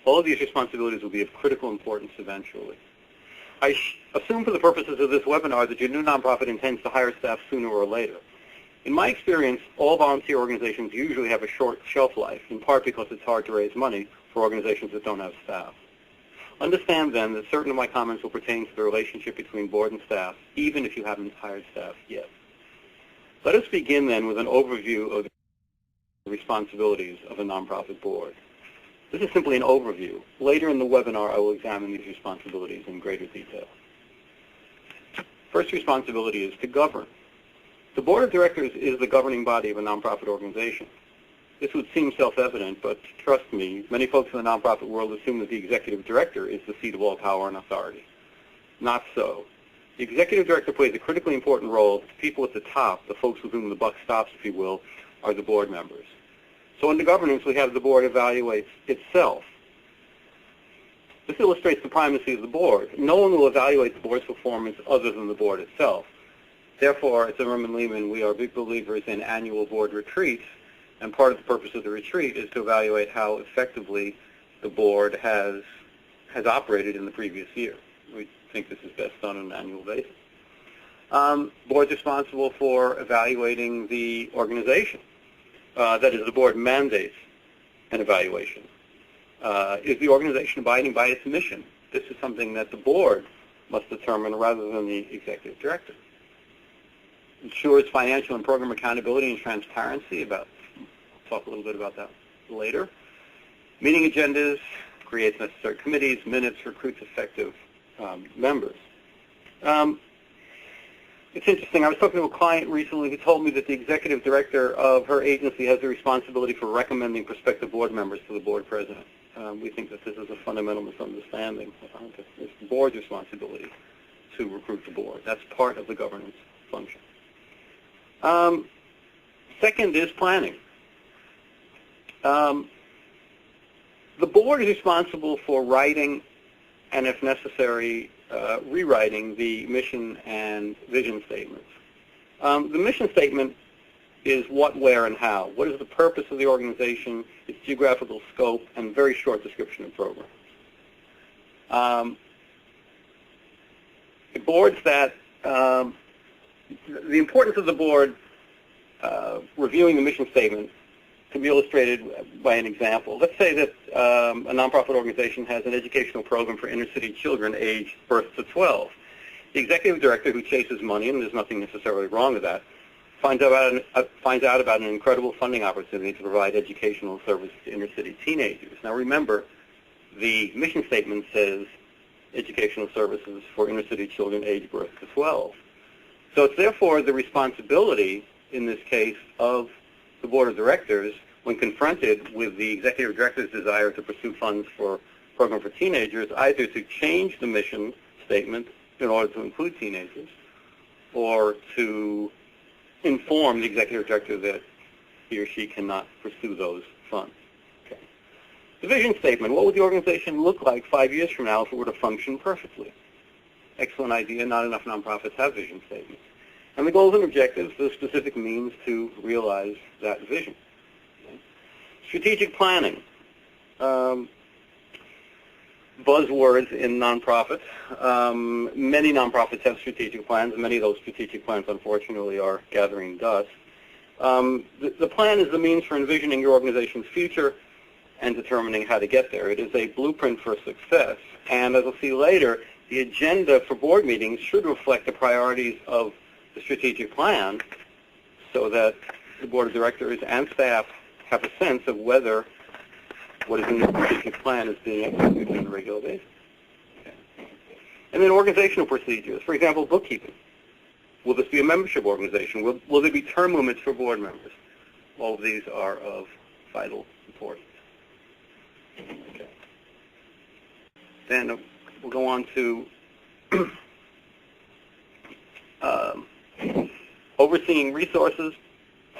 All of these responsibilities will be of critical importance eventually. I assume for the purposes of this webinar that your new nonprofit intends to hire staff sooner or later. In my experience, all volunteer organizations usually have a short shelf life, in part because it's hard to raise money for organizations that don't have staff. Understand then that certain of my comments will pertain to the relationship between board and staff, even if you haven't hired staff yet. Let us begin then with an overview of the responsibilities of a nonprofit board. This is simply an overview. Later in the webinar, I will examine these responsibilities in greater detail. First responsibility is to govern. The board of directors is the governing body of a nonprofit organization. This would seem self-evident, but trust me, many folks in the nonprofit world assume that the executive director is the seat of all power and authority. Not so. The executive director plays a critically important role. The people at the top, the folks with whom the buck stops, if you will, are the board members. So under governance, we have the board evaluates itself. This illustrates the primacy of the board. No one will evaluate the board's performance other than the board itself. Therefore, at Zimmerman Lehman, we are big believers in annual board retreats, and part of the purpose of the retreat is to evaluate how effectively the board has operated in the previous year. We think this is best done on an annual basis. Board's responsible for evaluating the organization. That is, the board mandates an evaluation. Is the organization abiding by its mission? This is something that the board must determine rather than the executive director. Ensures financial and program accountability and transparency. I'll talk a little bit about that later. Meeting agendas, creates necessary committees, minutes, recruits effective members. It's interesting. I was talking to a client recently who told me that the executive director of her agency has the responsibility for recommending prospective board members to the board president. We think that this is a fundamental misunderstanding. It's the board's responsibility to recruit the board. That's part of the governance function. Second is planning. The board is responsible for writing and, if necessary, rewriting the mission and vision statements. The mission statement is what, where, and how. What is the purpose of the organization, its geographical scope, and very short description of programs. The boards that, the importance of the board reviewing the mission statement can be illustrated by an example. Let's say that a nonprofit organization has an educational program for inner-city children aged birth to 12. The executive director, who chases money, and there's nothing necessarily wrong with that, finds out about an incredible funding opportunity to provide educational services to inner-city teenagers. Now remember, the mission statement says educational services for inner-city children aged birth to 12. So it's therefore the responsibility, in this case, of the board of directors, when confronted with the executive director's desire to pursue funds for a program for teenagers, either to change the mission statement in order to include teenagers, or to inform the executive director that he or she cannot pursue those funds. Okay. The vision statement, what would the organization look like 5 years from now if it were to function perfectly? Excellent idea. Not enough nonprofits have vision statements. And the goals and objectives, the specific means to realize that vision. Okay. Strategic planning. Buzzwords in nonprofits. Many nonprofits have strategic plans. Many of those strategic plans, unfortunately, are gathering dust. The plan is the means for envisioning your organization's future and determining how to get there. It is a blueprint for success. And as we'll see later, the agenda for board meetings should reflect the priorities of the strategic plan so that the board of directors and staff have a sense of whether what is in the strategic plan is being executed on a regular basis. Okay. And then organizational procedures. For example, bookkeeping. Will this be a membership organization? Will there be term limits for board members? All of these are of vital importance. Okay. Then we'll go on to overseeing resources,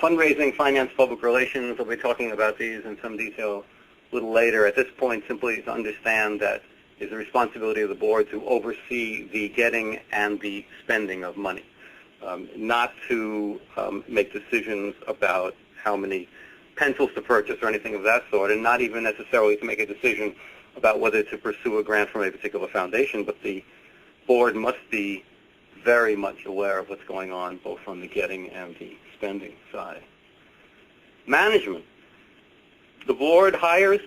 fundraising, finance, public relations. We'll be talking about these in some detail a little later. At this point, simply to understand that it's the responsibility of the board to oversee the getting and the spending of money, not to make decisions about how many pencils to purchase or anything of that sort, and not even necessarily to make a decision about whether to pursue a grant from a particular foundation, but the board must be very much aware of what's going on both on the getting and the spending side. Management. The board hires,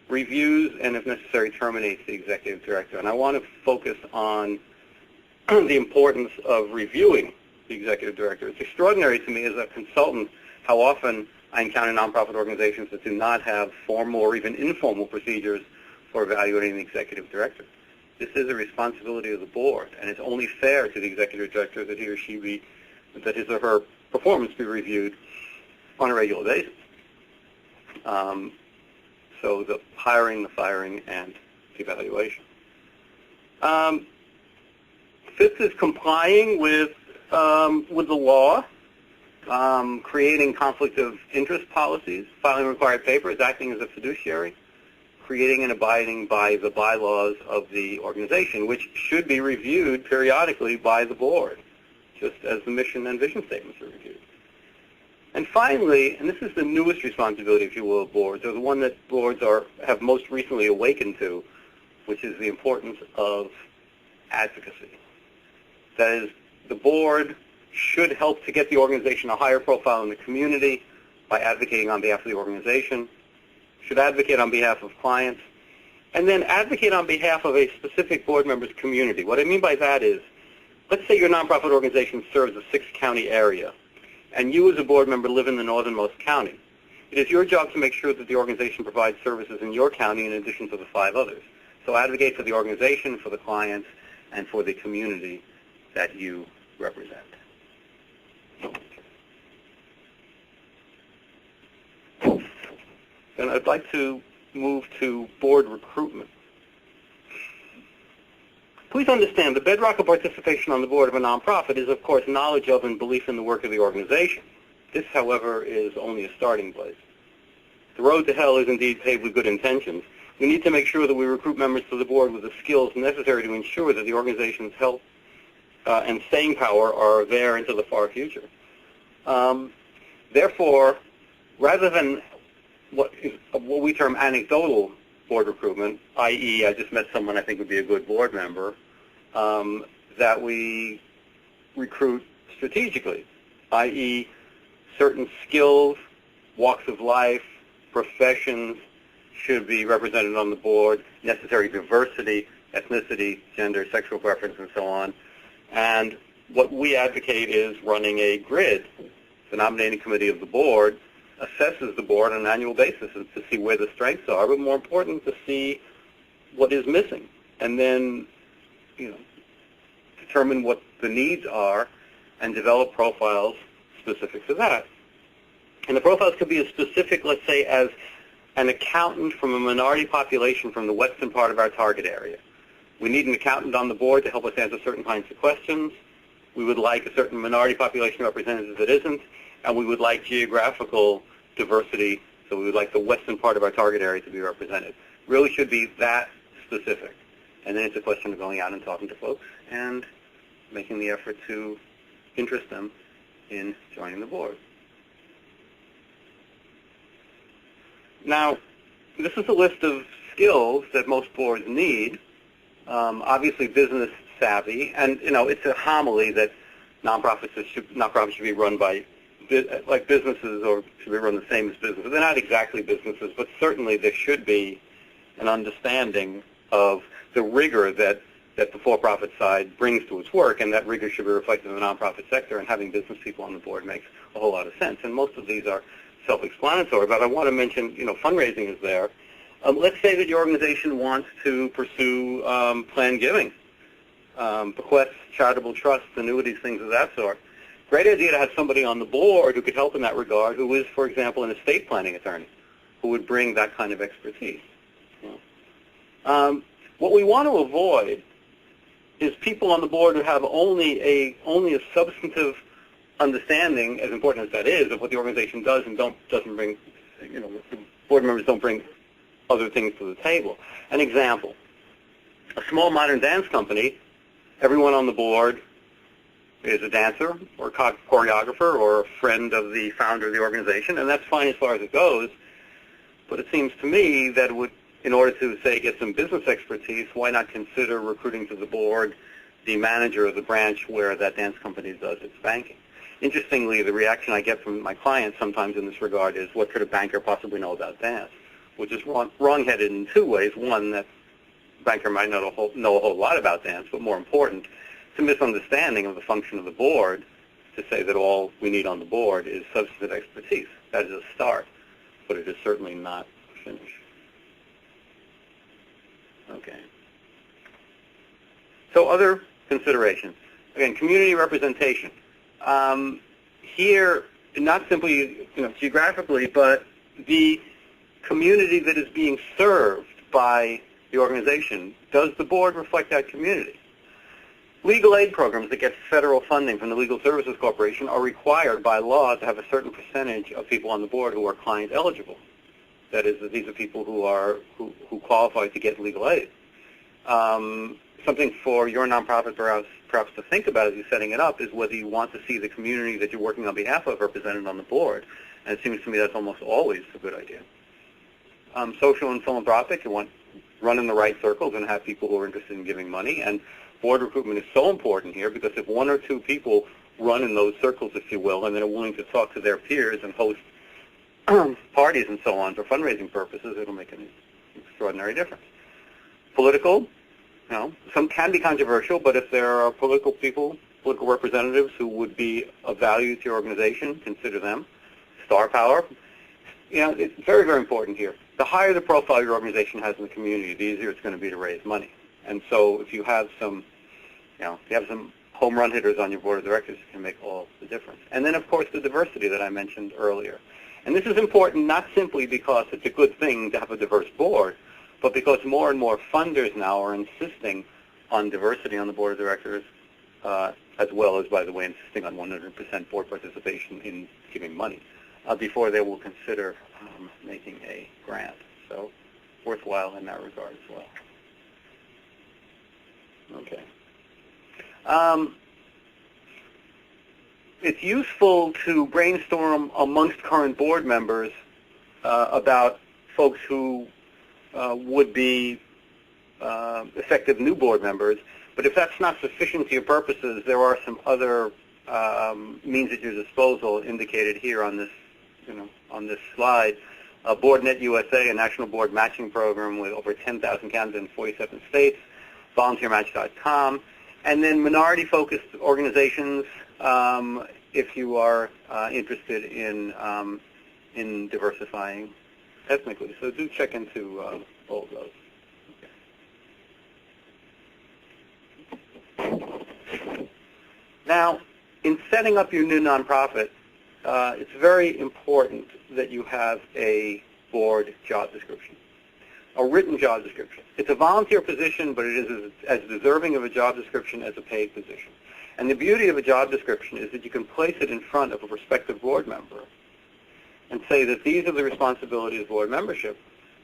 reviews, and if necessary terminates the executive director. And I want to focus on the importance of reviewing the executive director. It's extraordinary to me as a consultant how often I encounter nonprofit organizations that do not have formal or even informal procedures for evaluating the executive director. This is a responsibility of the board, and it's only fair to the executive director that he or she be, that his or her performance be reviewed on a regular basis. So the hiring, the firing, and the evaluation. Fifth is complying with the law, creating conflict of interest policies, filing required papers, acting as a fiduciary, creating and abiding by the bylaws of the organization, which should be reviewed periodically by the board, just as the mission and vision statements are reviewed. And finally, and this is the newest responsibility, if you will, of boards, or the one that boards have most recently awakened to, which is the importance of advocacy. That is, the board should help to get the organization a higher profile in the community by advocating on behalf of the organization, should advocate on behalf of clients, and then advocate on behalf of a specific board member's community. What I mean by that is, let's say your nonprofit organization serves a 6-county area, and you as a board member live in the northernmost county. It is your job to make sure that the organization provides services in your county in addition to the 5 others. So advocate for the organization, for the clients, and for the community that you represent. And I'd like to move to board recruitment. Please understand, the bedrock of participation on the board of a nonprofit is, of course, knowledge of and belief in the work of the organization. This, however, is only a starting place. The road to hell is indeed paved with good intentions. We need to make sure that we recruit members to the board with the skills necessary to ensure that the organization's health and staying power are there into the far future. Therefore, rather than what we term anecdotal board recruitment, i.e., I just met someone I think would be a good board member, that we recruit strategically, i.e., certain skills, walks of life, professions should be represented on the board, necessary diversity, ethnicity, gender, sexual preference, and so on. And what we advocate is running a grid. The nominating committee of the board assesses the board on an annual basis to see where the strengths are, but more important, to see what is missing, and then, determine what the needs are and develop profiles specific to that. And the profiles could be as specific, let's say, as an accountant from a minority population from the western part of our target area. We need an accountant on the board to help us answer certain kinds of questions. We would like a certain minority population representative that isn't, and we would like geographical diversity, so we would like the western part of our target area to be represented. Really should be that specific. And then it's a question of going out and talking to folks and making the effort to interest them in joining the board. Now, this is a list of skills that most boards need. Obviously, business savvy, and it's a homily that nonprofits should be run by like businesses, or should be run the same as businesses. They're not exactly businesses, but certainly there should be an understanding of the rigor that the for-profit side brings to its work, and that rigor should be reflected in the nonprofit sector, and having business people on the board makes a whole lot of sense. And most of these are self-explanatory, but I want to mention, fundraising is there. Let's say that your organization wants to pursue planned giving, bequests, charitable trusts, annuities, things of that sort. Great idea to have somebody on the board who could help in that regard, who is, for example, an estate planning attorney, who would bring that kind of expertise. What we want to avoid is people on the board who have only a substantive understanding, as important as that is, of what the organization does, and doesn't bring, the board members don't bring other things to the table. An example: a small modern dance company, everyone on the board is a dancer or a choreographer or a friend of the founder of the organization, and that's fine as far as it goes. But it seems to me that in order to, say, get some business expertise, why not consider recruiting to the board the manager of the branch where that dance company does its banking? Interestingly, the reaction I get from my clients sometimes in this regard is, what could a banker possibly know about dance? Which is wrong-headed in two ways. One, that the banker might know a whole lot about dance, but more important, it's a misunderstanding of the function of the board to say that all we need on the board is substantive expertise. That is a start, but it is certainly not a finish. Okay. So other considerations. Again, community representation. Here, not simply geographically, but the community that is being served by the organization. Does the board reflect that community? Legal aid programs that get federal funding from the Legal Services Corporation are required by law to have a certain percentage of people on the board who are client eligible. That is, that these are people who qualify to get legal aid. Something for your nonprofit perhaps to think about as you're setting it up is whether you want to see the community that you're working on behalf of represented on the board. And it seems to me that's almost always a good idea. Social and philanthropic, you want run in the right circles and have people who are interested in giving money. And board recruitment is so important here because if one or two people run in those circles, if you will, and then are willing to talk to their peers and host parties and so on for fundraising purposes, it'll make an extraordinary difference. Political, some can be controversial, but if there are political people, political representatives who would be of value to your organization, consider them. Star power, it's very, very important here. The higher the profile your organization has in the community, the easier it's going to be to raise money. And so if you have some, home run hitters on your board of directors, it can make all the difference. And then, of course, the diversity that I mentioned earlier. And this is important not simply because it's a good thing to have a diverse board, but because more and more funders now are insisting on diversity on the board of directors, as well as, by the way, insisting on 100% board participation in giving money before they will consider making a grant. So worthwhile in that regard as well. Okay. It's useful to brainstorm amongst current board members about folks who would be effective new board members. But if that's not sufficient to your purposes, there are some other means at your disposal indicated here on this, on this slide. BoardNet USA, a national board matching program with over 10,000 candidates in 47 states. VolunteerMatch.com. And then minority-focused organizations, if you are interested in diversifying ethnically. So do check into all of those. Okay. Now, in setting up your new nonprofit, it's very important that you have a board job description, a written job description. It's a volunteer position, but it is as deserving of a job description as a paid position. And the beauty of a job description is that you can place it in front of a prospective board member and say that these are the responsibilities of board membership,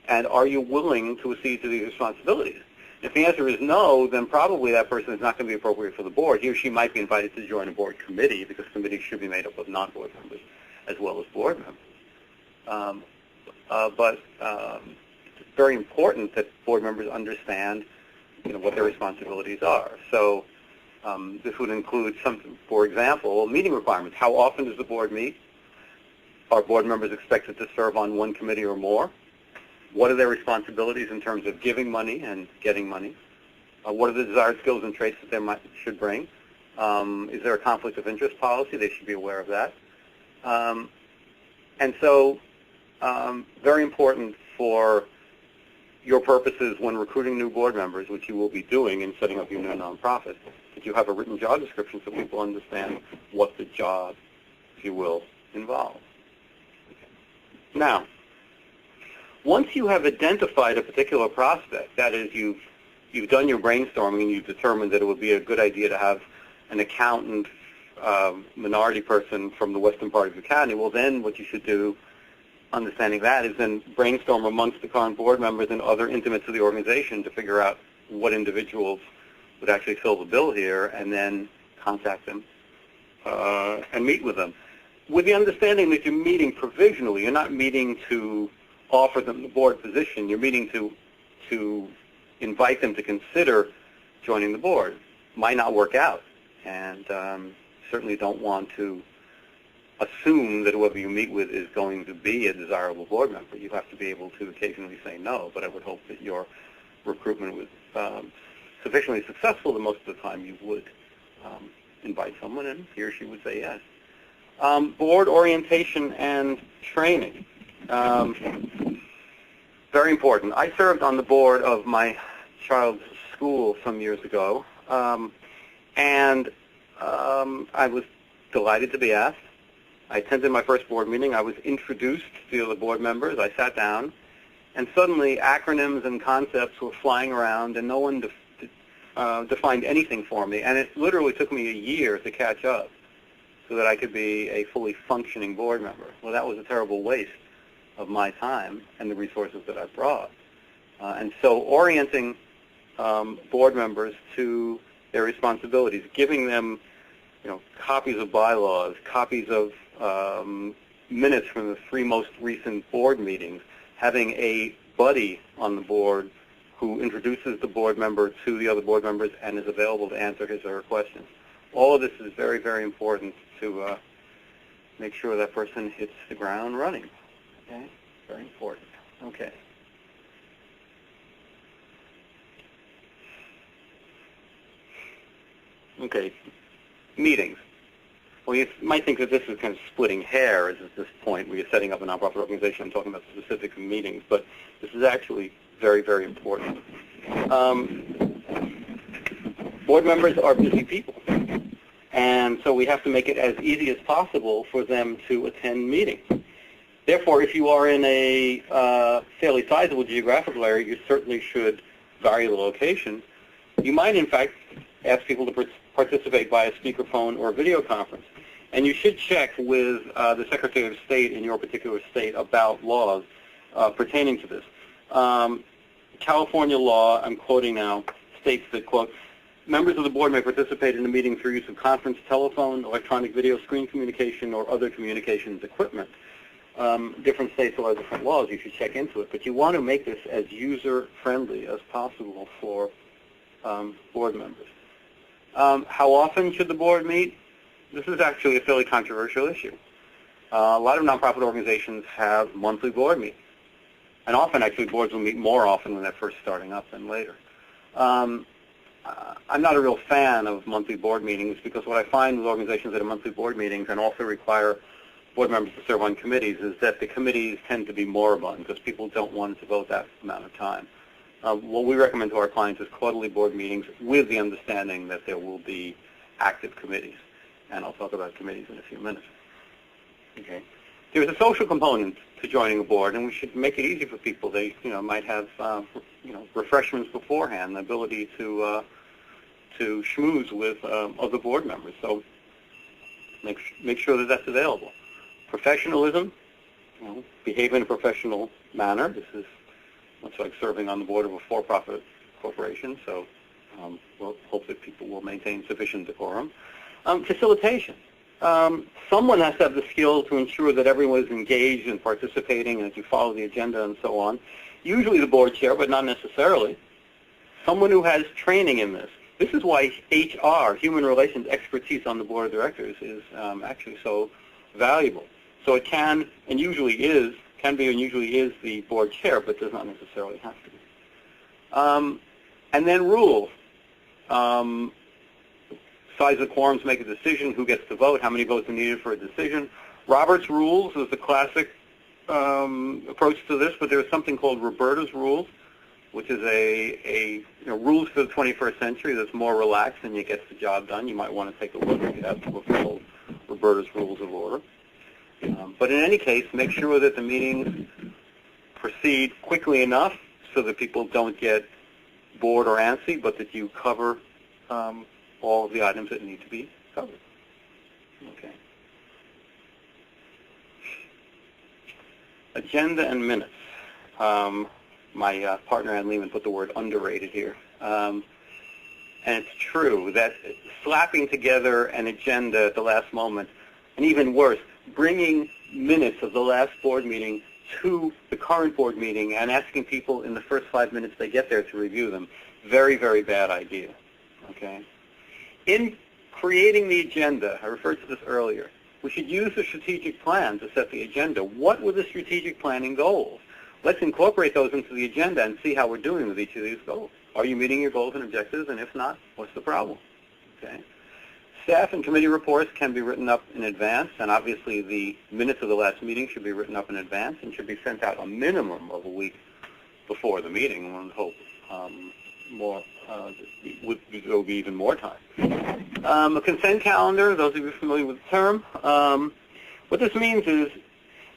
and are you willing to accede to these responsibilities? If the answer is no, then probably that person is not going to be appropriate for the board. He or she might be invited to join a board committee because committees should be made up of non-board members as well as board members. But it's very important that board members understand what their responsibilities are. So this would include something, for example, meeting requirements. How often does the board meet? Are board members expected to serve on one committee or more? What are their responsibilities in terms of giving money and getting money? What are the desired skills and traits that they should bring? Is there a conflict of interest policy? They should be aware of that. And so very important for your purposes when recruiting new board members, which you will be doing in setting up your new nonprofit, that you have a written job description so people understand what the job, if you will, involves. Okay. Now, once you have identified a particular prospect, that is, you've done your brainstorming and you've determined that it would be a good idea to have an accountant, minority person from the western part of your county, well then what you should do, understanding that, is then brainstorm amongst the current board members and other intimates of the organization to figure out what individuals would actually fill the bill here, and then contact them and meet with them. With the understanding that you're meeting provisionally, you're not meeting to offer them the board position, you're meeting to to invite them to consider joining the board might not work out, and certainly don't want to assume that whoever you meet with is going to be a desirable board member. You have to be able to occasionally say no, but I would hope that your recruitment was sufficiently successful that most of the time you would invite someone and he or she would say yes. Board orientation and training. Very important. I served on the board of my child's school some years ago, and I was delighted to be asked. I attended my first board meeting. I was introduced to the other board members. I sat down, and suddenly acronyms and concepts were flying around, and no one defined anything for me. And it literally took me a year to catch up so that I could be a fully functioning board member. Well, that was a terrible waste of my time and the resources that I brought. And so orienting board members to their responsibilities, giving them copies of bylaws, copies of minutes from the 3 most recent board meetings, having a buddy on the board who introduces the board member to the other board members and is available to answer his or her questions. All of this is very, very important to make sure that person hits the ground running. Okay? Very important. Okay. Okay. Meetings. Well, you might think that this is kind of splitting hairs at this point where you're setting up a nonprofit organization and talking about specific meetings, but this is actually very, very important. Board members are busy people, and so we have to make it as easy as possible for them to attend meetings. Therefore, if you are in a fairly sizable geographical area, you certainly should vary the location. You might, in fact, ask people to participate by a speakerphone or video conference. And you should check with the Secretary of State in your particular state about laws pertaining to this. California law, I'm quoting now, states that, quote, members of the board may participate in the meeting through use of conference, telephone, electronic video, screen communication, or other communications equipment. Different states will have different laws. You should check into it. But you want to make this as user-friendly as possible for board members. How often should the board meet? This is actually a fairly controversial issue. A lot of nonprofit organizations have monthly board meetings. And often, actually, boards will meet more often when they're first starting up than later. I'm not a real fan of monthly board meetings because what I find with organizations that have monthly board meetings and also require board members to serve on committees is that the committees tend to be moribund because people don't want to devote that amount of time. What we recommend to our clients is quarterly board meetings with the understanding that there will be active committees. And I'll talk about committees in a few minutes. Okay. There's a social component to joining a board, and we should make it easy for people. They, might have, refreshments beforehand, the ability to schmooze with other board members. So make sure that that's available. Professionalism, behave in a professional manner. This is much like serving on the board of a for-profit corporation, so we'll hope that people will maintain sufficient decorum. Facilitation. Someone has to have the skill to ensure that everyone is engaged and participating and that you follow the agenda and so on. Usually the board chair, but not necessarily. Someone who has training in this. This is why HR, human relations expertise on the board of directors, is actually so valuable. So it can and usually is the board chair, but does not necessarily have to be. And then rules. Size of quorums make a decision, who gets to vote, how many votes are needed for a decision. Robert's rules is the classic approach to this, but there's something called Roberta's rules, which is a rules for the 21st century that's more relaxed and it gets the job done. You might want to take a look if you have the book called Roberta's Rules of Order. But in any case, make sure that the meetings proceed quickly enough so that people don't get bored or antsy, but that you cover all of the items that need to be covered. Okay. Agenda and minutes. My partner, Ann Lehman, put the word underrated here. And it's true that slapping together an agenda at the last moment, and even worse, bringing minutes of the last board meeting to the current board meeting and asking people in the first 5 minutes they get there to review them. Very, very bad idea. Okay? In creating the agenda, I referred to this earlier, we should use the strategic plan to set the agenda. What were the strategic planning goals? Let's incorporate those into the agenda and see how we're doing with each of these goals. Are you meeting your goals and objectives? And if not, what's the problem? Okay. Staff and committee reports can be written up in advance, and obviously the minutes of the last meeting should be written up in advance and should be sent out a minimum of a week before the meeting. One would hope there will be even more time. A consent calendar, those of you familiar with the term, what this means is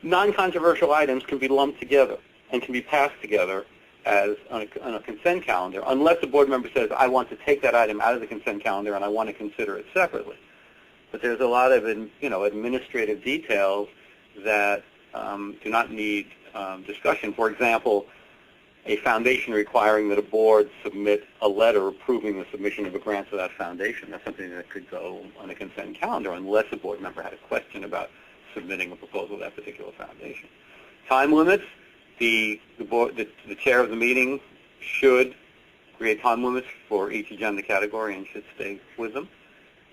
non-controversial items can be lumped together and can be passed together as on a consent calendar, unless a board member says, I want to take that item out of the consent calendar and I want to consider it separately. But there's a lot of administrative details that do not need discussion. For example, a foundation requiring that a board submit a letter approving the submission of a grant to that foundation. That's something that could go on a consent calendar unless a board member had a question about submitting a proposal to that particular foundation. Time limits. The chair of the meeting should create time limits for each agenda category and should stay with them.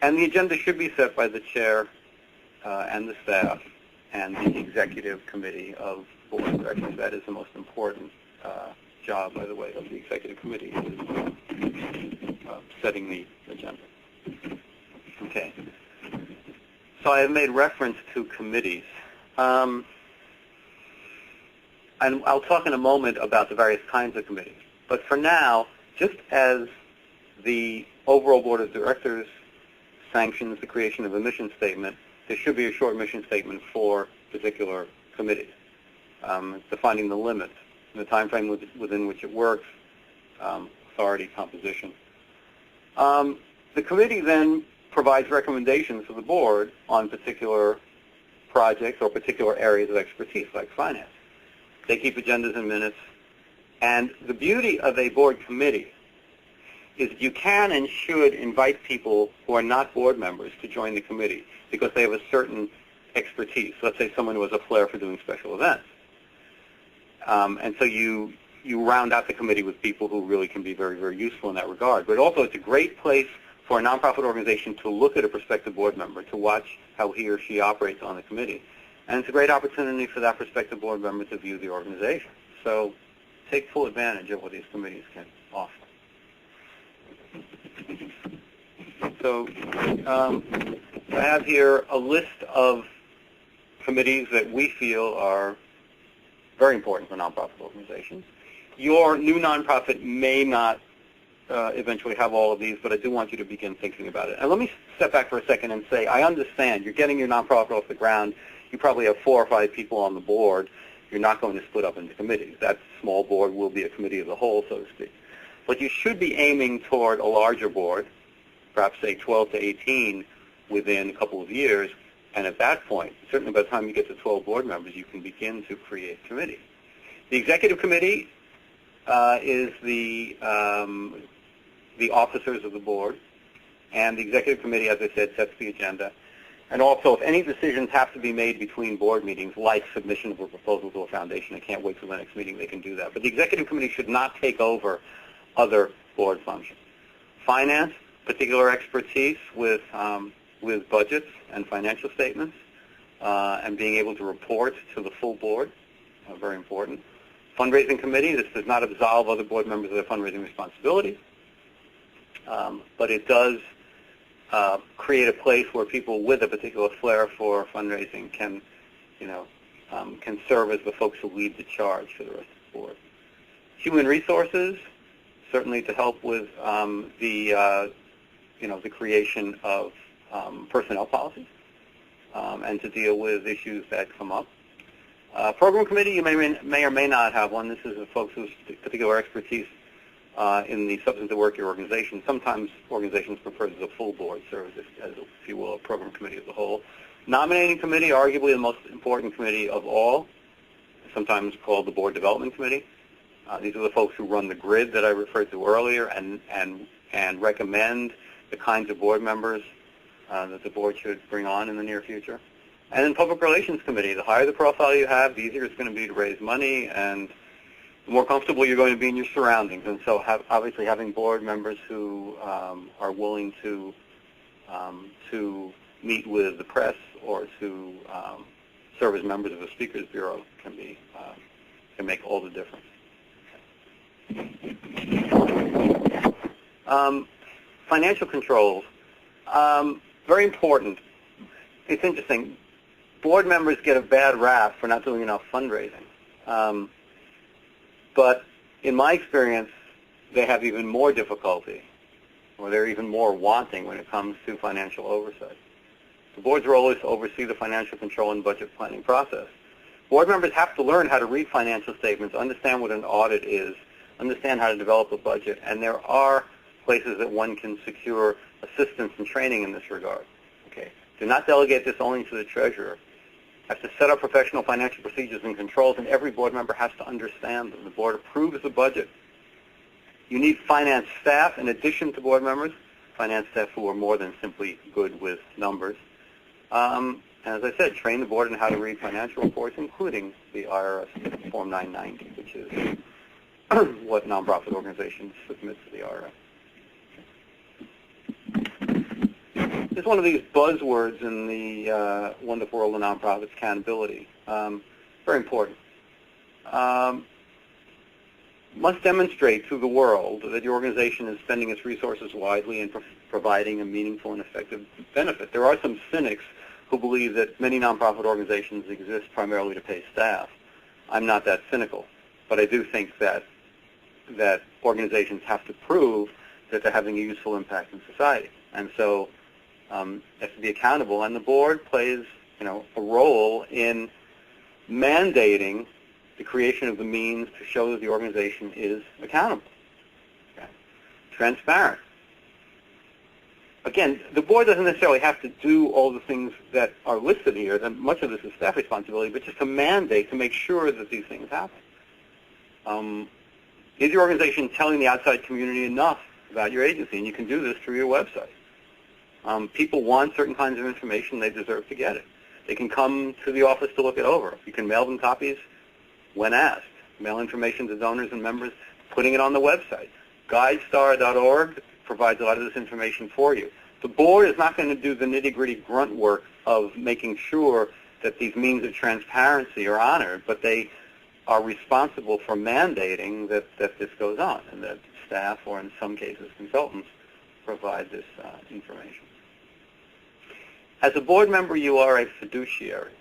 And the agenda should be set by the chair and the staff and the executive committee of board of directors. That is the most important job, by the way, of the executive committee, is setting the agenda. Okay. So I have made reference to committees. And I'll talk in a moment about the various kinds of committees. But for now, just as the overall board of directors sanctions the creation of a mission statement, there should be a short mission statement for particular committees, defining the limits, the time frame within which it works, authority, composition. The committee then provides recommendations to the board on particular projects or particular areas of expertise, like finance. They keep agendas and minutes. And the beauty of a board committee is that you can and should invite people who are not board members to join the committee because they have a certain expertise. Let's say someone who has a flair for doing special events. And so you round out the committee with people who really can be very, very useful in that regard. But also it's a great place for a nonprofit organization to look at a prospective board member, to watch how he or she operates on the committee. And it's a great opportunity for that prospective board member to view the organization. So take full advantage of what these committees can offer. So I have here a list of committees that we feel are very important for nonprofit organizations. Your new nonprofit may not eventually have all of these, but I do want you to begin thinking about it. And let me step back for a second and say, I understand you're getting your nonprofit off the ground. You probably have 4 or 5 people on the board. You're not going to split up into committees. That small board will be a committee of the whole, so to speak. But you should be aiming toward a larger board, perhaps say 12 to 18 within a couple of years. And at that point, certainly by the time you get to 12 board members, you can begin to create committees. The executive committee is the officers of the board. And the executive committee, as I said, sets the agenda. And also, if any decisions have to be made between board meetings, like submission of a proposal to a foundation, I can't wait till the next meeting, they can do that. But the executive committee should not take over other board functions. Finance, particular expertise with budgets and financial statements, and being able to report to the full board, very important. Fundraising committee, this does not absolve other board members of their fundraising responsibilities, but it does create a place where people with a particular flair for fundraising can serve as the folks who lead the charge for the rest of the board. Human resources, certainly to help with the creation of personnel policies and to deal with issues that come up. Program committee, you may or may not have one. This is the folks whose particular expertise in the substantive work of your organization. Sometimes organizations prefer the full board serves as, if you will, a program committee as a whole. Nominating committee, arguably the most important committee of all, sometimes called the board development committee. These are the folks who run the grid that I referred to earlier and recommend the kinds of board members that the board should bring on in the near future. And then Public Relations Committee, the higher the profile you have, the easier it's going to be to raise money, and the more comfortable you're going to be in your surroundings. And so obviously having board members who are willing to meet with the press or to serve as members of the Speakers Bureau can make all the difference. Financial controls, very important. It's interesting. Board members get a bad rap for not doing enough fundraising. But in my experience, they have even more difficulty, or they're even more wanting when it comes to financial oversight. The board's role is to oversee the financial control and budget planning process. Board members have to learn how to read financial statements, understand what an audit is, understand how to develop a budget, and there are places that one can secure assistance and training in this regard. Okay. Do not delegate this only to the treasurer. Have to set up professional financial procedures and controls, and every board member has to understand them. The board approves the budget. You need finance staff in addition to board members, finance staff who are more than simply good with numbers. And as I said, train the board on how to read financial reports, including the IRS Form 990, which is what nonprofit organizations submit to the IRS. It's one of these buzzwords in the wonderful world of nonprofits, accountability. Very important. Must demonstrate to the world that your organization is spending its resources wisely and providing a meaningful and effective benefit. There are some cynics who believe that many nonprofit organizations exist primarily to pay staff. I'm not that cynical, but I do think that organizations have to prove that they're having a useful impact in society. And so they have to be accountable, and the board plays, a role in mandating the creation of the means to show that the organization is accountable. Okay. Transparent. Again, the board doesn't necessarily have to do all the things that are listed here. Much of this is staff responsibility, but just to mandate to make sure that these things happen. Is your organization telling the outside community enough about your agency? And you can do this through your website. People want certain kinds of information. They deserve to get it. They can come to the office to look it over. You can mail them copies when asked. Mail information to donors and members, putting it on the website. GuideStar.org provides a lot of this information for you. The board is not going to do the nitty-gritty grunt work of making sure that these means of transparency are honored, but they are responsible for mandating that this goes on, and that staff, or in some cases consultants, provide this information. As a board member, you are a fiduciary.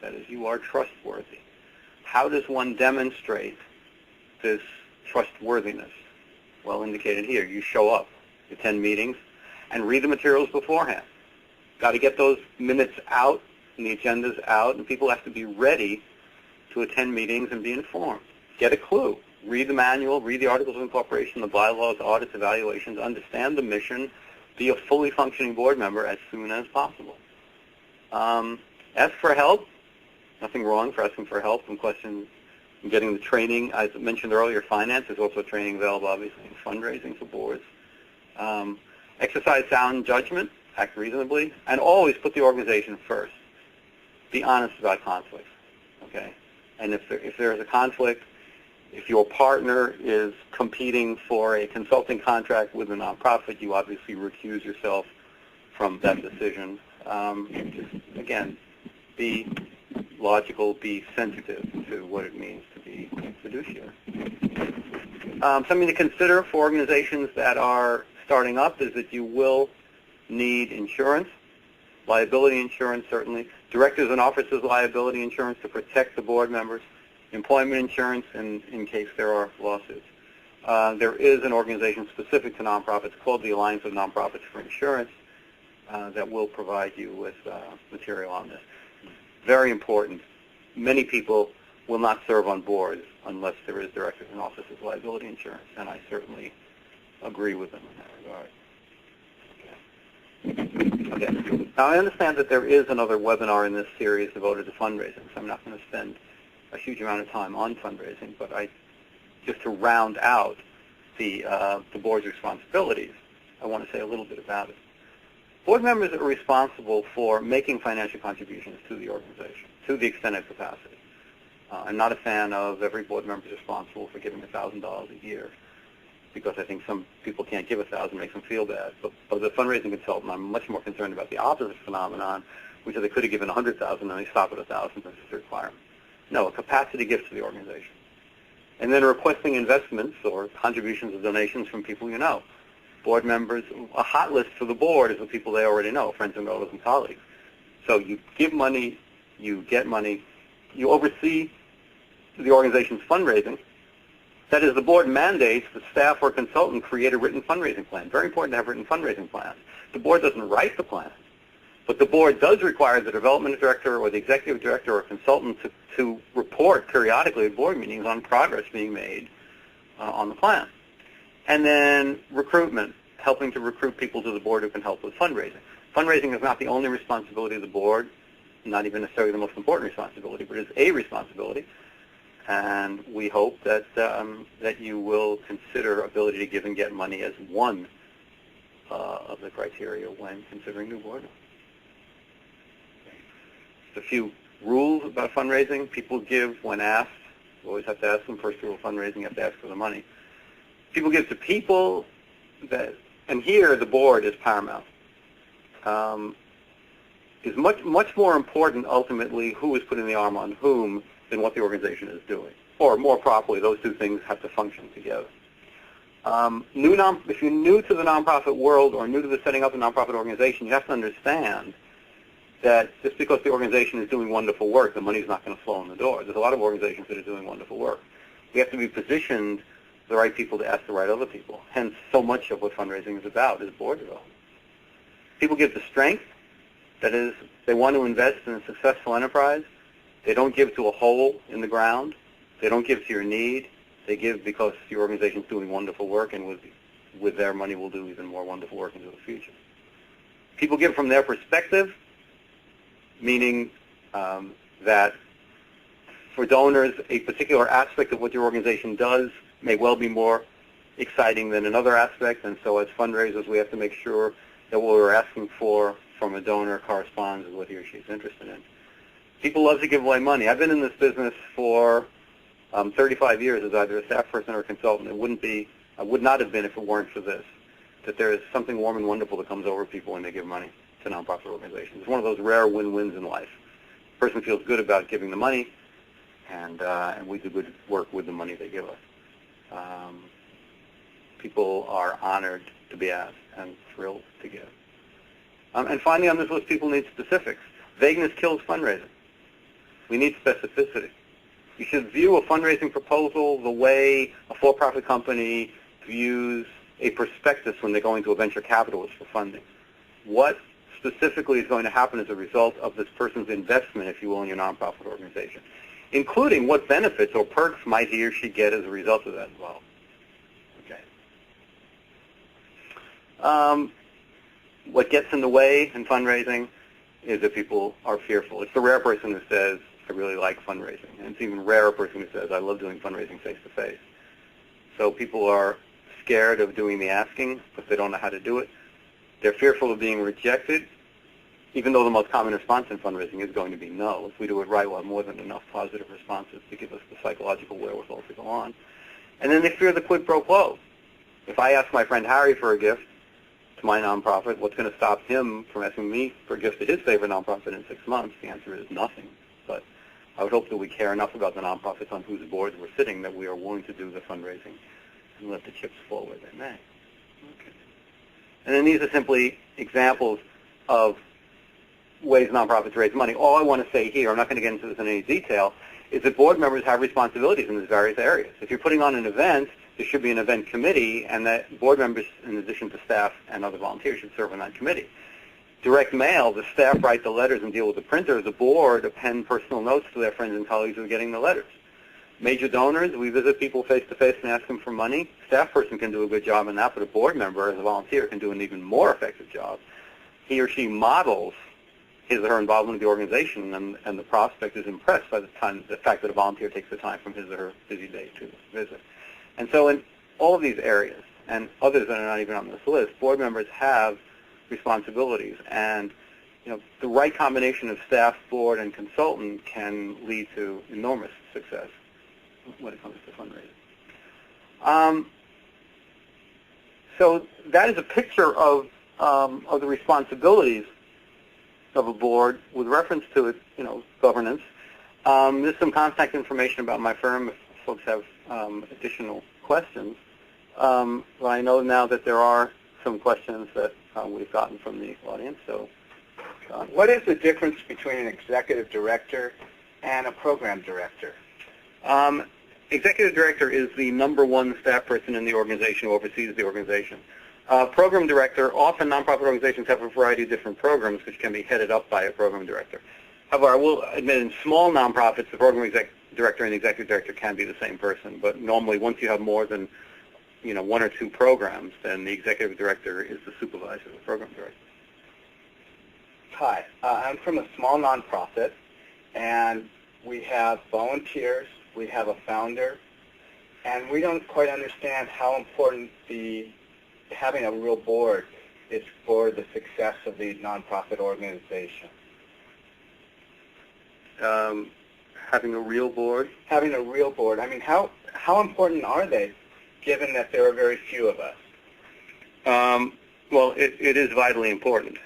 That is, you are trustworthy. How does one demonstrate this trustworthiness? Well indicated here. You show up, attend meetings, and read the materials beforehand. Got to get those minutes out and the agendas out, and people have to be ready to attend meetings and be informed. Get a clue. Read the manual, read the Articles of Incorporation, the bylaws, audits, evaluations, understand the mission, be a fully functioning board member as soon as possible. Ask for help. Nothing wrong for asking for help and questions and getting the training. As I mentioned earlier, finance is also training available, obviously, in fundraising for boards. Exercise sound judgment, act reasonably, and always put the organization first. Be honest about conflicts, okay? And if there is a conflict, if your partner is competing for a consulting contract with a nonprofit, you obviously recuse yourself from that decision. Just, again, be logical, be sensitive to what it means to be fiduciary. Something to consider for organizations that are starting up is that you will need insurance, liability insurance certainly, directors and officers liability insurance to protect the board members, employment insurance in case there are lawsuits. There is an organization specific to nonprofits called the Alliance of Nonprofits for Insurance that will provide you with material on this. Very important. Many people will not serve on boards unless there is directors and officers liability insurance, and I certainly agree with them in that regard. Okay. Now I understand that there is another webinar in this series devoted to fundraising, so I'm not going to spend a huge amount of time on fundraising, but just to round out the board's responsibilities, I want to say a little bit about it. Board members are responsible for making financial contributions to the organization, to the extent of capacity. I'm not a fan of every board member is responsible for giving $1,000 a year, because I think some people can't give $1,000, makes them feel bad. But as a fundraising consultant, I'm much more concerned about the opposite phenomenon, which is they could have given $100,000 and they stop at $1,000 because it's a requirement. No, a capacity gift to the organization. And then requesting investments or contributions or donations from people you know. Board members, a hot list for the board is the people they already know, friends and relatives and colleagues. So you give money, you get money, you oversee the organization's fundraising. That is, the board mandates the staff or consultant create a written fundraising plan. Very important to have written fundraising plans. The board doesn't write the plan, but the board does require the development director or the executive director or consultant to report periodically at board meetings on progress being made on the plan. And then recruitment, helping to recruit people to the board who can help with fundraising. Fundraising is not the only responsibility of the board, not even necessarily the most important responsibility, but it's a responsibility. And we hope that that you will consider ability to give and get money as one of the criteria when considering new board. Just a few rules about fundraising. People give when asked. You always have to ask them. First rule of fundraising, you have to ask for the money. People give to people that, and here the board is paramount. Is much more important ultimately who is putting the arm on whom than what the organization is doing. Or more properly, those two things have to function together. If you're new to the nonprofit world or new to the setting up a nonprofit organization, you have to understand that just because the organization is doing wonderful work, the money's not going to flow in the door. There's a lot of organizations that are doing wonderful work. We have to be positioned the right people to ask the right other people. Hence, so much of what fundraising is about is board development. People give to strength. That is, they want to invest in a successful enterprise. They don't give to a hole in the ground. They don't give to your need. They give because your organization is doing wonderful work, and with their money will do even more wonderful work into the future. People give from their perspective, meaning that for donors, a particular aspect of what your organization does may well be more exciting than another aspect, and so as fundraisers, we have to make sure that what we're asking for from a donor corresponds with what he or she is interested in. People love to give away money. I've been in this business for 35 years as either a staff person or a consultant. I would not have been if it weren't for this, that there is something warm and wonderful that comes over people when they give money to nonprofit organizations. It's one of those rare win-wins in life. The person feels good about giving the money, and we do good work with the money they give us. People are honored to be asked and thrilled to give. And finally on this list, people need specifics. Vagueness kills fundraising. We need specificity. You should view a fundraising proposal the way a for-profit company views a prospectus when they're going to a venture capitalist for funding. What specifically is going to happen as a result of this person's investment, if you will, in your nonprofit organization, including what benefits or perks might he or she get as a result of that as well. Okay. What gets in the way in fundraising is that people are fearful. It's the rare person who says, I really like fundraising. And it's even rarer person who says, I love doing fundraising face-to-face. So people are scared of doing the asking because they don't know how to do it. They're fearful of being rejected, even though the most common response in fundraising is going to be no. If we do it right, we'll have more than enough positive responses to give us the psychological wherewithal to go on. And then they fear the quid pro quo. If I ask my friend Harry for a gift to my nonprofit, what's going to stop him from asking me for a gift to his favorite nonprofit in 6 months? The answer is nothing. But I would hope that we care enough about the nonprofits on whose boards we're sitting that we are willing to do the fundraising and let the chips fall where they may. Okay. And then these are simply examples of ways nonprofits raise money. All I want to say here, I'm not going to get into this in any detail, is that board members have responsibilities in these various areas. If you're putting on an event, there should be an event committee, and that board members, in addition to staff and other volunteers, should serve on that committee. Direct mail, the staff write the letters and deal with the printer. The board append personal notes to their friends and colleagues who are getting the letters. Major donors, we visit people face-to-face and ask them for money. Staff person can do a good job in that, but a board member, as a volunteer, can do an even more effective job. He or she models his or her involvement with the organization, and the prospect is impressed by the fact that a volunteer takes the time from his or her busy day to visit. And so in all of these areas, and others that are not even on this list, board members have responsibilities. And the right combination of staff, board, and consultant can lead to enormous success when it comes to fundraising. So that is a picture of the responsibilities of a board with reference to its, governance. There's some contact information about my firm if folks have additional questions. But I know now that there are some questions that we've gotten from the audience. So, what is the difference between an executive director and a program director? Executive director is the #1 staff person in the organization who oversees the organization. Program director, often nonprofit organizations have a variety of different programs which can be headed up by a program director. However, I will admit in small nonprofits, the program director and the executive director can be the same person. But normally, once you have more than 1 or 2 programs, then the executive director is the supervisor of the program director. Hi, I'm from a small nonprofit, and we have volunteers, we have a founder, and we don't quite understand how important having a real board is for the success of the nonprofit organization. Having a real board? Having a real board. I mean, how important are they, given that there are very few of us? Well, it is vitally important.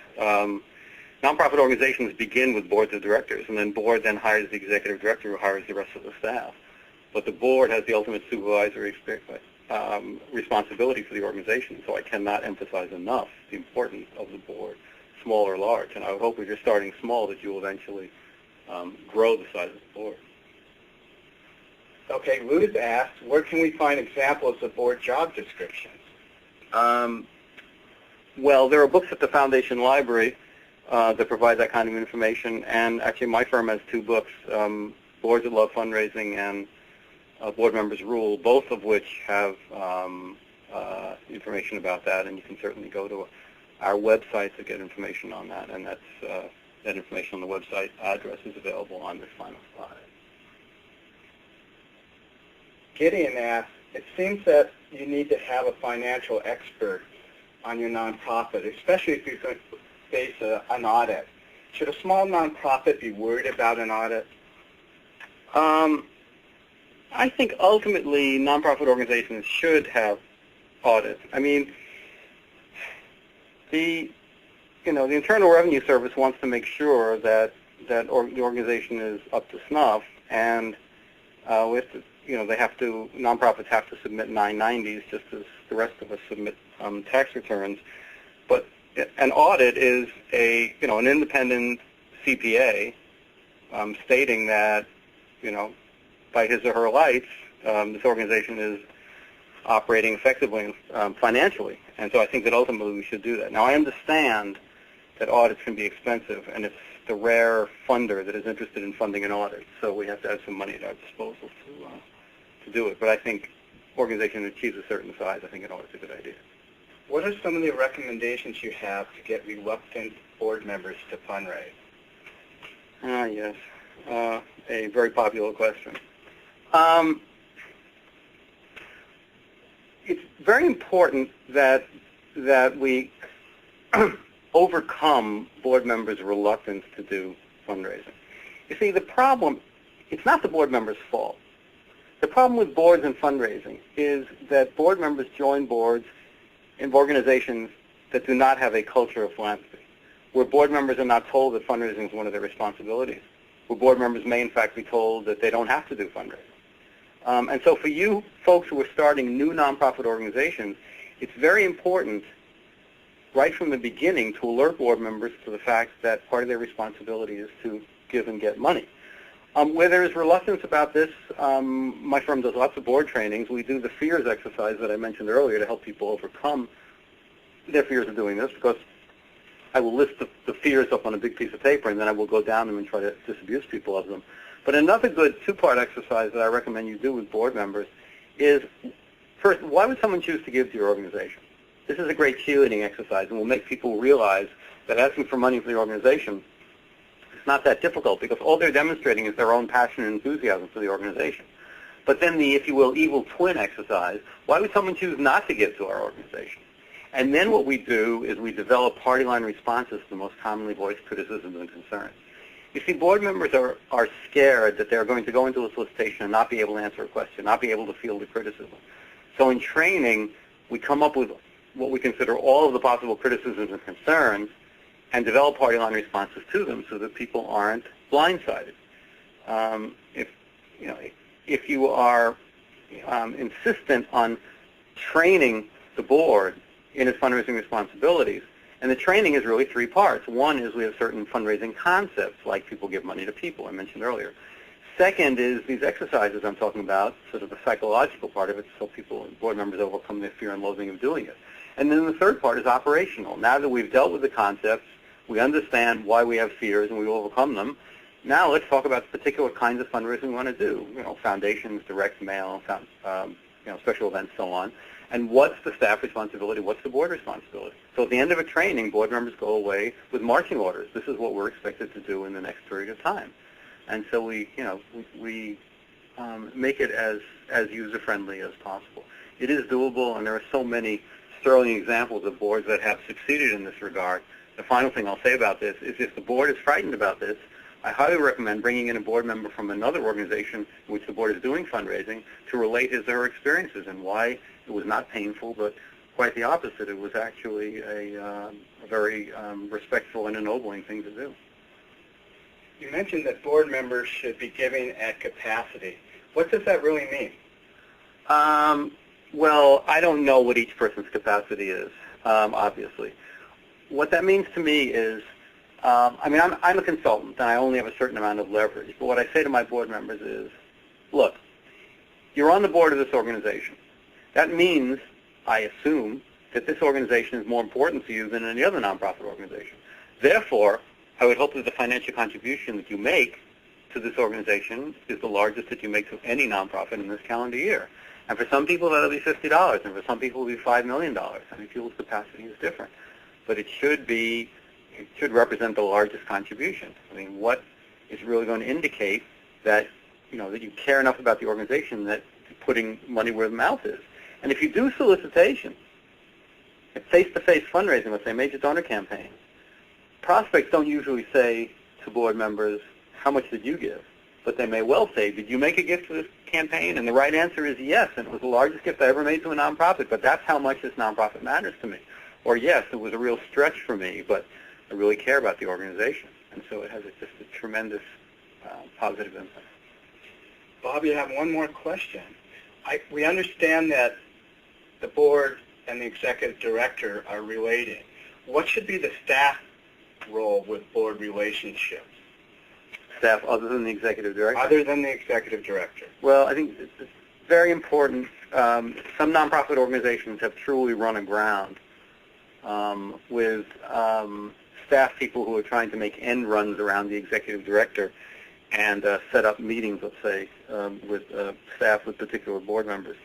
Nonprofit organizations begin with boards of directors, and then board then hires the executive director who hires the rest of the staff. But the board has the ultimate supervisory responsibility for the organization, so I cannot emphasize enough the importance of the board, small or large. And I hope if you're starting small that you will eventually grow the size of the board. Okay, Luz asked, where can we find examples of board job descriptions? Well, there are books at the Foundation Library that provide that kind of information, and actually my firm has 2 books, Boards That Love Fundraising and Board Members Rule, both of which have information about that, and you can certainly go to our website to get information on that, and that information on the website address is available on this final slide. Gideon asked, it seems that you need to have a financial expert on your nonprofit, especially if you're going to face an audit. Should a small nonprofit be worried about an audit? I think ultimately nonprofit organizations should have audits. I mean, the Internal Revenue Service wants to make sure that the organization is up to snuff, and nonprofits have to submit 990s just as the rest of us submit tax returns. But an audit is an independent CPA stating that, by his or her lights, this organization is operating effectively financially. And so I think that ultimately we should do that. Now, I understand that audits can be expensive, and it's the rare funder that is interested in funding an audit. So we have to have some money at our disposal to do it. But I think organization that achieves a certain size, I think an audit's a good idea. What are some of the recommendations you have to get reluctant board members to fundraise? Yes, a very popular question. It's very important that we overcome board members' reluctance to do fundraising. You see, the problem, it's not the board members' fault. The problem with boards and fundraising is that board members join boards in organizations that do not have a culture of philanthropy, where board members are not told that fundraising is one of their responsibilities, where board members may in fact be told that they don't have to do fundraising. And so for you folks who are starting new nonprofit organizations, it's very important right from the beginning to alert board members to the fact that part of their responsibility is to give and get money. Where there is reluctance about this, my firm does lots of board trainings. We do the fears exercise that I mentioned earlier to help people overcome their fears of doing this, because I will list the fears up on a big piece of paper, and then I will go down them and try to disabuse people of them. But another good 2-part exercise that I recommend you do with board members is, first, why would someone choose to give to your organization? This is a great cheerleading exercise, and will make people realize that asking for money for the organization is not that difficult, because all they're demonstrating is their own passion and enthusiasm for the organization. But then the, if you will, evil twin exercise, why would someone choose not to give to our organization? And then what we do is we develop party line responses to the most commonly voiced criticisms and concerns. You see, board members are scared that they're going to go into a solicitation and not be able to answer a question, not be able to field a criticism. So in training, we come up with what we consider all of the possible criticisms and concerns and develop party line responses to them so that people aren't blindsided. If you are insistent on training the board in its fundraising responsibilities, and the training is really three parts. One is we have certain fundraising concepts, like people give money to people, I mentioned earlier. Second is these exercises I'm talking about, sort of the psychological part of it, so people, board members overcome their fear and loathing of doing it. And then the third part is operational. Now that we've dealt with the concepts, we understand why we have fears and we overcome them. Now let's talk about the particular kinds of fundraising we want to do. Foundations, direct mail, special events, so on. And what's the staff responsibility? What's the board responsibility? So at the end of a training, board members go away with marching orders. This is what we're expected to do in the next period of time. And so we make it as user-friendly as possible. It is doable, and there are so many sterling examples of boards that have succeeded in this regard. The final thing I'll say about this is if the board is frightened about this, I highly recommend bringing in a board member from another organization in which the board is doing fundraising to relate his or her experiences and why it was not painful, but quite the opposite. It was actually a very respectful and ennobling thing to do. You mentioned that board members should be giving at capacity. What does that really mean? Well, I don't know what each person's capacity is, obviously. What that means to me is, I'm a consultant, and I only have a certain amount of leverage. But what I say to my board members is, look, you're on the board of this organization. That means, I assume, that this organization is more important to you than any other nonprofit organization. Therefore, I would hope that the financial contribution that you make to this organization is the largest that you make to any nonprofit in this calendar year. And for some people, that'll be $50, and for some people, it'll be $5 million. I mean, people's capacity is different. But it should represent the largest contribution. I mean, what is really going to indicate that, that you care enough about the organization that you're putting money where the mouth is. And if you do solicitation, face-to-face fundraising, let's say major donor campaign, prospects don't usually say to board members, how much did you give? But they may well say, did you make a gift to this campaign? And the right answer is yes, and it was the largest gift I ever made to a nonprofit, but that's how much this nonprofit matters to me. Or yes, it was a real stretch for me, but I really care about the organization. And so it has just a tremendous positive impact. Bob, you have one more question. We understand that the board and the executive director are related. What should be the staff role with board relationships? Staff other than the executive director? Other than the executive director. Well, I think it's very important. Some nonprofit organizations have truly run aground with staff people who are trying to make end runs around the executive director and set up meetings, let's say, with staff with particular board members.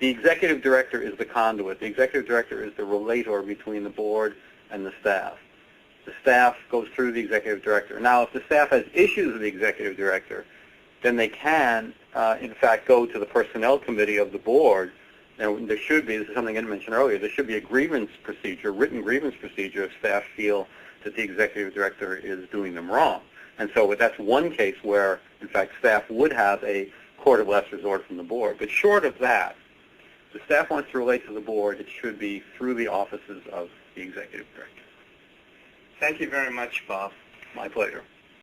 The executive director is the conduit. The executive director is the relator between the board and the staff. The staff goes through the executive director. Now, if the staff has issues with the executive director, then they can, in fact, go to the personnel committee of the board. Now, there should be, this is something I mentioned earlier, there should be a grievance procedure, written grievance procedure if staff feel that the executive director is doing them wrong. And so that's one case where, in fact, staff would have a court of last resort from the board. But short of that, if the staff wants to relate to the board, it should be through the offices of the executive director. Thank you very much, Bob. My pleasure.